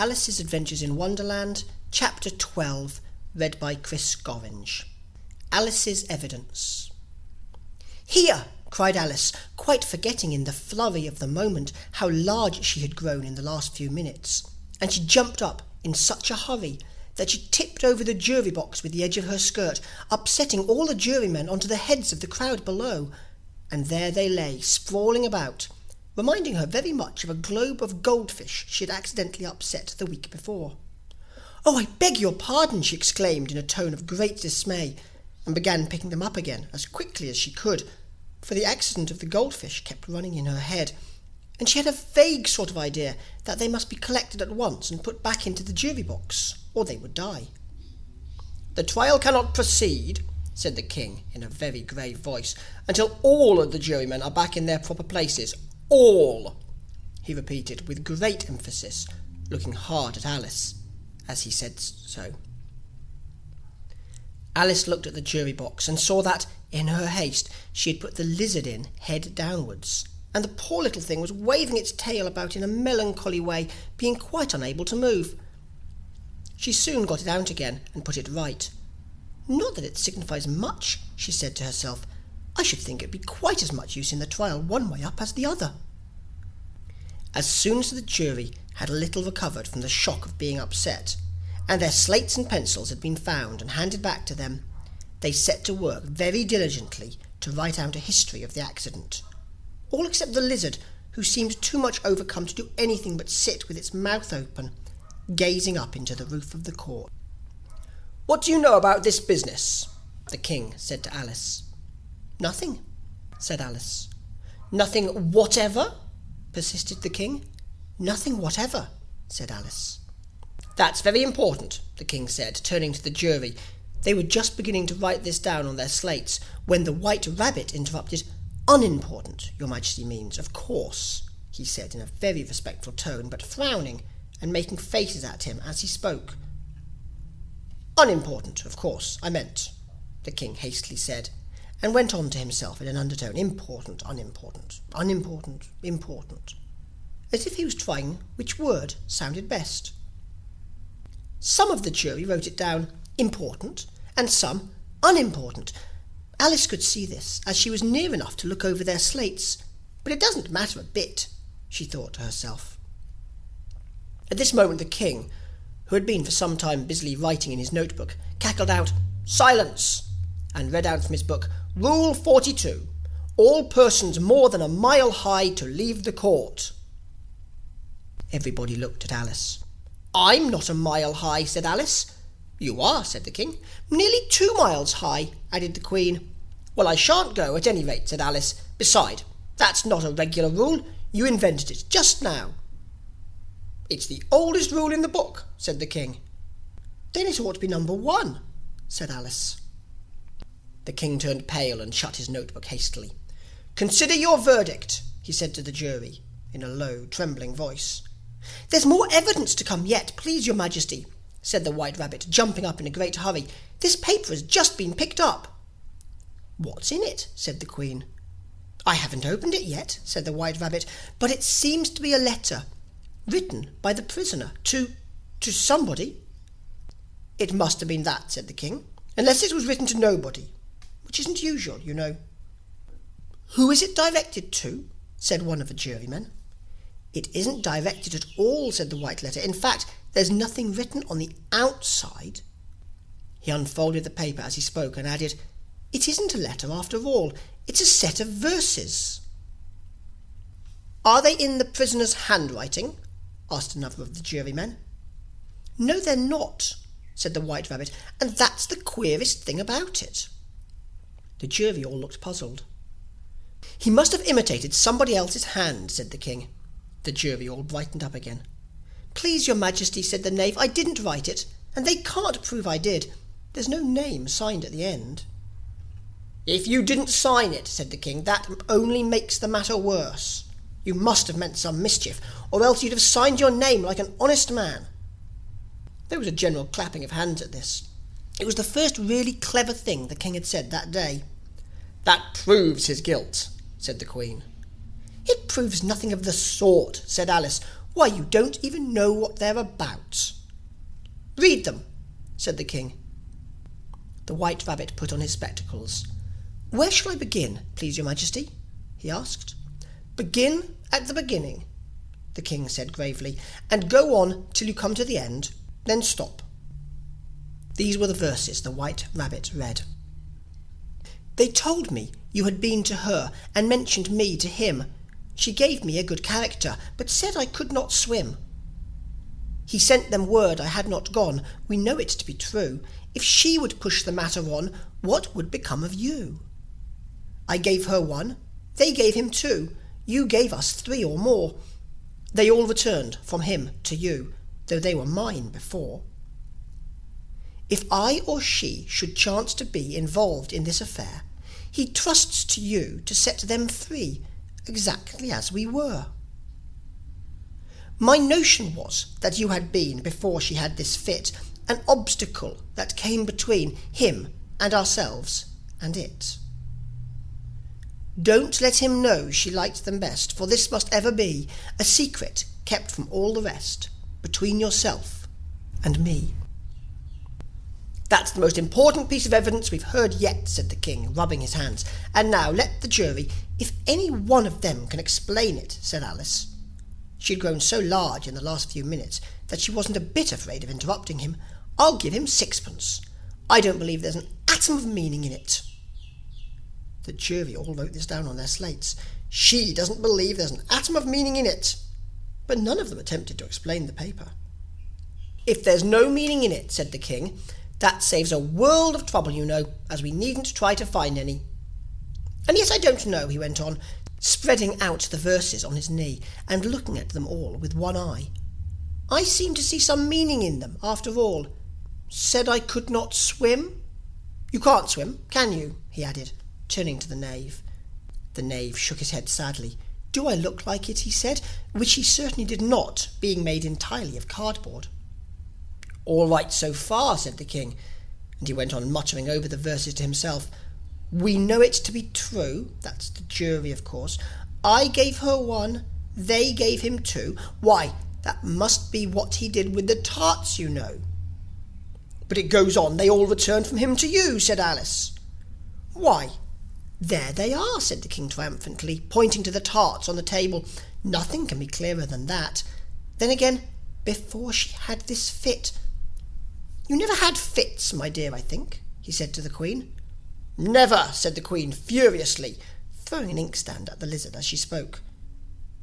Alice's Adventures in Wonderland, Chapter 12, read by Chris Gorringe. Alice's Evidence. "Here!" cried Alice, quite forgetting in the flurry of the moment how large she had grown in the last few minutes, and she jumped up in such a hurry that she tipped over the jury box with the edge of her skirt, upsetting all the jurymen onto the heads of the crowd below, and there they lay sprawling about, reminding her very much of a globe of goldfish she had accidentally upset the week before. "Oh, I beg your pardon!" she exclaimed in a tone of great dismay, and began picking them up again as quickly as she could, for the accident of the goldfish kept running in her head, and she had a vague sort of idea that they must be collected at once and put back into the jury box, or they would die. "The trial cannot proceed," said the king in a very grave voice, "until all of the jurymen are back in their proper places. All," he repeated with great emphasis, looking hard at Alice as he said so. Alice looked at the jury box and saw that, in her haste, she had put the lizard in head downwards, and the poor little thing was waving its tail about in a melancholy way, being quite unable to move. She soon got it out again and put it right. "Not that it signifies much," she said to herself. "I should think it would be quite as much use in the trial one way up as the other." As soon as the jury had a little recovered from the shock of being upset, and their slates and pencils had been found and handed back to them, they set to work very diligently to write out a history of the accident, all except the lizard, who seemed too much overcome to do anything but sit with its mouth open, gazing up into the roof of the court. "What do you know about this business?" the king said to Alice. "Nothing," said Alice. "Nothing whatever?" persisted the king. "Nothing whatever," said Alice. "That's very important," the king said, turning to the jury. They were just beginning to write this down on their slates when the white rabbit interrupted. "Unimportant, your majesty means, of course," he said in a very respectful tone, but frowning and making faces at him as he spoke. "Unimportant, of course, I meant," the king hastily said, and went on to himself in an undertone. "Important, unimportant, unimportant, important," as if he was trying which word sounded best. Some of the jury wrote it down important, and some unimportant. Alice could see this, as she was near enough to look over their slates, but it doesn't matter a bit, she thought to herself. At this moment the king, who had been for some time busily writing in his notebook, cackled out, "Silence!" and read out from his book, "Rule 42. All persons more than a mile high to leave the court." Everybody looked at Alice. "I'm not a mile high," said Alice. "You are," said the king. "Nearly 2 miles high," added the queen. "Well, I shan't go, at any rate," said Alice. "Beside, that's not a regular rule. You invented it just now." "It's the oldest rule in the book," said the king. "Then it ought to be number 1, said Alice. The king turned pale and shut his notebook hastily. "Consider your verdict," he said to the jury, in a low, trembling voice. "There's more evidence to come yet, please your majesty," said the white rabbit, jumping up in a great hurry. "This paper has just been picked up." "What's in it?" said the queen. "I haven't opened it yet," said the white rabbit, "but it seems to be a letter written by the prisoner to somebody." "It must have been that," said the king, "unless it was written to nobody, which isn't usual, you know." "Who is it directed to?" said one of the jurymen. "It isn't directed at all," said the white letter. "In fact, there's nothing written on the outside." He unfolded the paper as he spoke and added, "It isn't a letter after all. It's a set of verses." "Are they in the prisoner's handwriting?" asked another of the jurymen. "No, they're not," said the white rabbit, "and that's the queerest thing about it." The jury all looked puzzled. "He must have imitated somebody else's hand," said the king. The jury all brightened up again. "Please your majesty," said the knave, "I didn't write it, and they can't prove I did. There's no name signed at the end." "If you didn't sign it," said the king, "that only makes the matter worse. You must have meant some mischief, or else you'd have signed your name like an honest man." There was a general clapping of hands at this. It was the first really clever thing the king had said that day. "That proves his guilt," said the queen. "It proves nothing of the sort," said Alice. Why, you don't even know what they're about." "Read them," said the king. The White Rabbit put on his spectacles. "Where shall I begin, please your majesty?" he asked. "Begin at the beginning," the king said gravely, "and go on till you come to the end, then stop." These were the verses the White Rabbit read. "They told me you had been to her and mentioned me to him. She gave me a good character, but said I could not swim. He sent them word I had not gone. We know it to be true. If she would push the matter on, what would become of you? I gave her 1, they gave him 2, you gave us 3 or more. They all returned from him to you, though they were mine before. If I or she should chance to be involved in this affair, he trusts to you to set them free, exactly as we were. My notion was that you had been, before she had this fit, an obstacle that came between him and ourselves and it. Don't let him know she liked them best, for this must ever be a secret kept from all the rest, between yourself and me." "That's the most important piece of evidence we've heard yet," said the king, rubbing his hands. "And now let the jury, if any one of them can explain it," said Alice. She had grown so large in the last few minutes that she wasn't a bit afraid of interrupting him. "I'll give him 6pence. I don't believe there's an atom of meaning in it." The jury all wrote this down on their slates. She doesn't believe there's an atom of meaning in it. But none of them attempted to explain the paper. "If there's no meaning in it," said the king, "that saves a world of trouble, you know, as we needn't try to find any. And yet I don't know," he went on, spreading out the verses on his knee and looking at them all with one eye. "I seem to see some meaning in them, after all. Said I could not swim. You can't swim, can you?" he added, turning to the knave. The knave shook his head sadly. "Do I look like it?" he said, which he certainly did not, being made entirely of cardboard. "All right so far," said the king, and he went on muttering over the verses to himself. "We know it to be true," that's the jury, of course. "I gave her 1, they gave him 2. Why, that must be what he did with the tarts, you know." "But it goes on, they all returned from him to you," said Alice. "Why, there they are," said the king triumphantly, pointing to the tarts on the table. "Nothing can be clearer than that. Then again, before she had this fit. You never had fits, my dear, I think," he said to the queen. "Never," said the queen furiously, throwing an inkstand at the lizard as she spoke.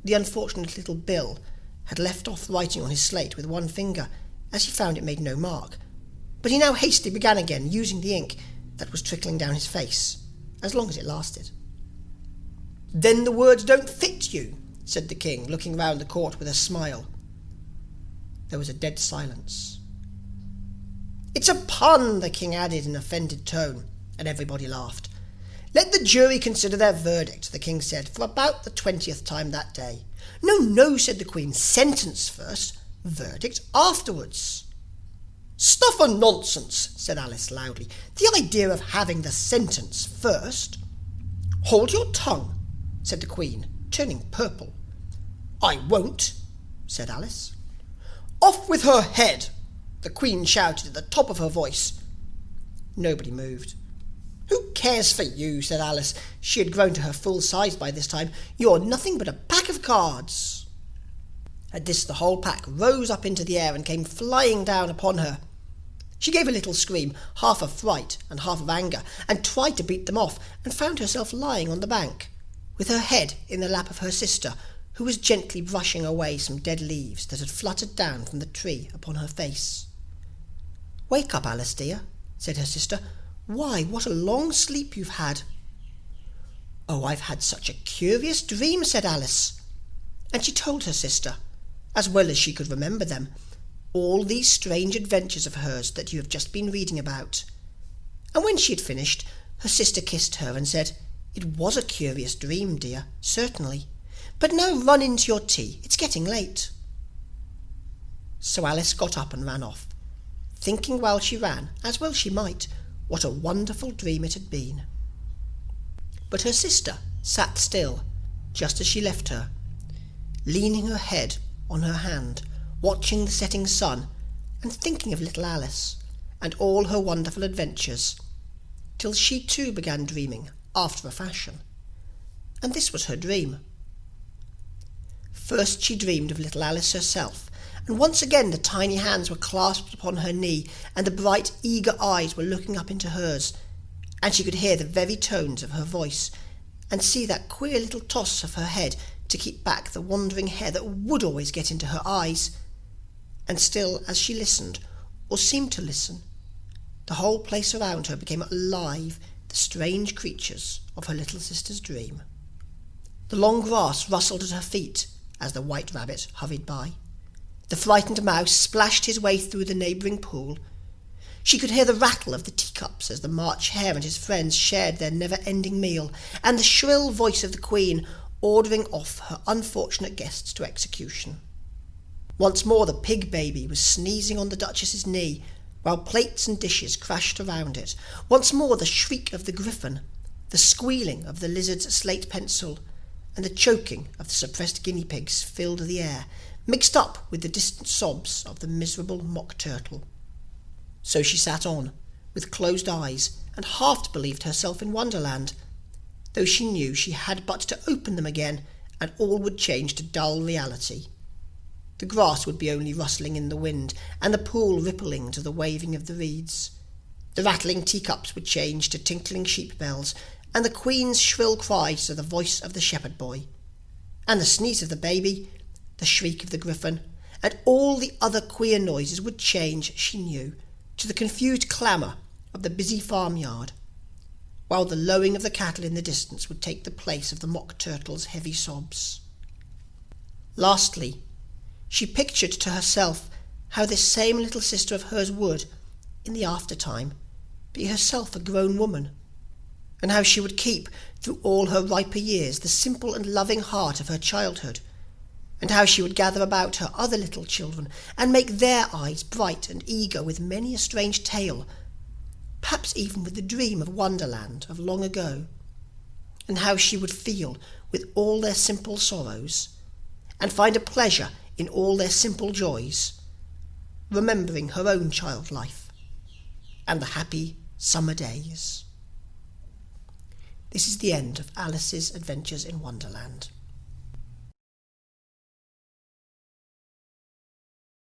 The unfortunate little Bill had left off writing on his slate with one finger, as he found it made no mark, but he now hastily began again, using the ink that was trickling down his face, as long as it lasted. "Then the words don't fit you," said the king, looking round the court with a smile. There was a dead silence. "It's a pun," the king added in an offended tone, and everybody laughed. "Let the jury consider their verdict," the king said, for about the 20th time that day. "No, no," said the queen. "Sentence first, verdict afterwards." "Stuff and nonsense," said Alice loudly. "The idea of having the sentence first." "Hold your tongue," said the queen, turning purple. "I won't," said Alice. "Off with her head," the queen shouted at the top of her voice. Nobody moved. "Who cares for you?" said Alice. She had grown to her full size by this time. "You're nothing but a pack of cards." At this the whole pack rose up into the air and came flying down upon her. She gave a little scream, half of fright and half of anger, and tried to beat them off, and found herself lying on the bank, with her head in the lap of her sister, who was gently brushing away some dead leaves that had fluttered down from the tree upon her face. "Wake up, Alice dear," said her sister. "Why, what a long sleep you've had." "Oh, I've had such a curious dream," said Alice. And she told her sister, as well as she could remember them, all these strange adventures of hers that you have just been reading about. And when she had finished, her sister kissed her and said, "It was a curious dream, dear, certainly. But now run into your tea, it's getting late." So Alice got up and ran off, thinking while she ran, as well she might, what a wonderful dream it had been. But her sister sat still, just as she left her, leaning her head on her hand, watching the setting sun, and thinking of little Alice, and all her wonderful adventures, till she too began dreaming after a fashion. And this was her dream. First she dreamed of little Alice herself, and once again the tiny hands were clasped upon her knee, and the bright, eager eyes were looking up into hers, and she could hear the very tones of her voice, and see that queer little toss of her head to keep back the wandering hair that would always get into her eyes. And still, as she listened, or seemed to listen, the whole place around her became alive, the strange creatures of her little sister's dream. The long grass rustled at her feet as the white rabbit hurried by. The frightened mouse splashed his way through the neighbouring pool. She could hear the rattle of the teacups as the March Hare and his friends shared their never-ending meal, and the shrill voice of the Queen ordering off her unfortunate guests to execution. Once more the pig baby was sneezing on the Duchess's knee, while plates and dishes crashed around it. Once more the shriek of the griffin, the squealing of the lizard's slate pencil, and the choking of the suppressed guinea pigs filled the air, mixed up with the distant sobs of the miserable mock turtle. So she sat on, with closed eyes, and half believed herself in Wonderland, though she knew she had but to open them again, and all would change to dull reality. The grass would be only rustling in the wind, and the pool rippling to the waving of the reeds. The rattling teacups would change to tinkling sheep bells, and the Queen's shrill cries to the voice of the shepherd boy, and the sneeze of the baby, the shriek of the griffin, and all the other queer noises would change, she knew, to the confused clamour of the busy farmyard, while the lowing of the cattle in the distance would take the place of the mock turtle's heavy sobs. Lastly, she pictured to herself how this same little sister of hers would, in the aftertime, be herself a grown woman, and how she would keep, through all her riper years, the simple and loving heart of her childhood, and how she would gather about her other little children, and make their eyes bright and eager with many a strange tale, perhaps even with the dream of Wonderland of long ago, and how she would feel with all their simple sorrows, and find a pleasure in all their simple joys, remembering her own child life and the happy summer days. This is the end of Alice's Adventures in Wonderland.